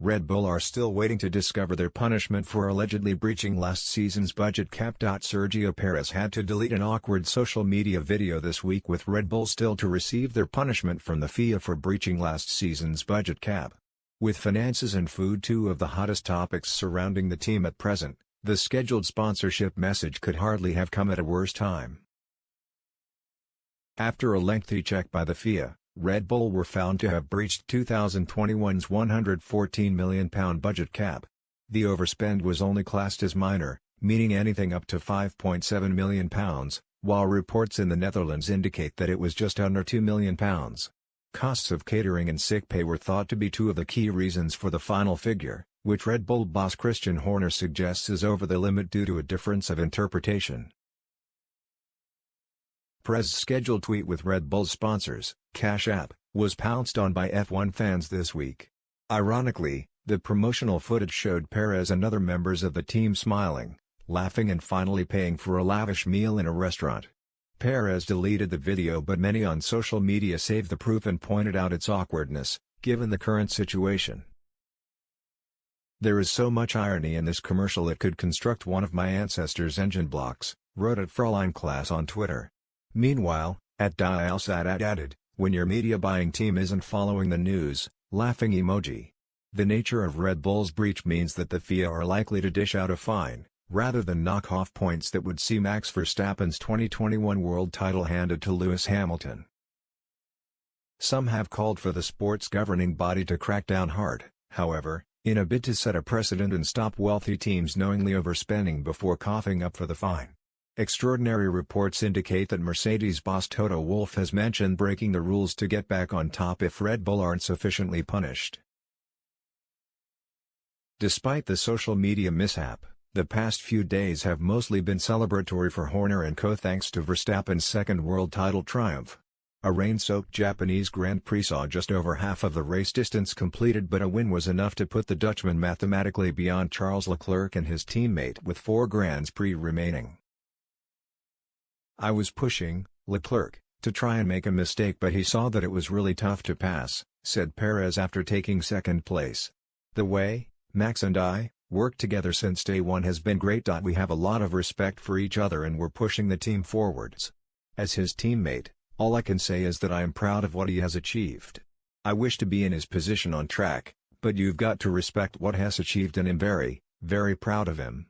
Red Bull are still waiting to discover their punishment for allegedly breaching last season's budget cap. Sergio Perez had to delete an awkward social media video this week, with Red Bull still to receive their punishment from the FIA for breaching last season's budget cap. With finances and food two of the hottest topics surrounding the team at present, the scheduled sponsorship message could hardly have come at a worse time. After a lengthy check by the FIA, Red Bull were found to have breached 2021's £114 million budget cap. The overspend was only classed as minor, meaning anything up to £5.7 million, while reports in the Netherlands indicate that it was just under £2 million. Costs of catering and sick pay were thought to be two of the key reasons for the final figure, which Red Bull boss Christian Horner suggests is over the limit due to a difference of interpretation. Perez's scheduled tweet with Red Bull's sponsors, Cash App, was pounced on by F1 fans this week. Ironically, the promotional footage showed Perez and other members of the team smiling, laughing and finally paying for a lavish meal in a restaurant. Perez deleted the video, but many on social media saved the proof and pointed out its awkwardness, given the current situation. "There is so much irony in this commercial it could construct one of my ancestors' engine blocks," wrote at Fräulein Class on Twitter. Meanwhile, @Dialsat added, "When your media buying team isn't following the news, laughing emoji." The nature of Red Bull's breach means that the FIA are likely to dish out a fine, rather than knock off points that would see Max Verstappen's 2021 world title handed to Lewis Hamilton. Some have called for the sport's governing body to crack down hard, however, in a bid to set a precedent and stop wealthy teams knowingly overspending before coughing up for the fine. Extraordinary reports indicate that Mercedes boss Toto Wolff has mentioned breaking the rules to get back on top if Red Bull aren't sufficiently punished. Despite the social media mishap, the past few days have mostly been celebratory for Horner and co. thanks to Verstappen's second world title triumph. A rain-soaked Japanese Grand Prix saw just over half of the race distance completed, but a win was enough to put the Dutchman mathematically beyond Charles Leclerc and his teammate with 4 Grands Prix remaining. "I was pushing Leclerc to try and make a mistake, but he saw that it was really tough to pass," said Perez after taking second place. "The way Max and I worked together since day one has been great. We have a lot of respect for each other and we're pushing the team forwards. As his teammate, all I can say is that I am proud of what he has achieved. I wish to be in his position on track, but you've got to respect what he has achieved and I'm very, very proud of him."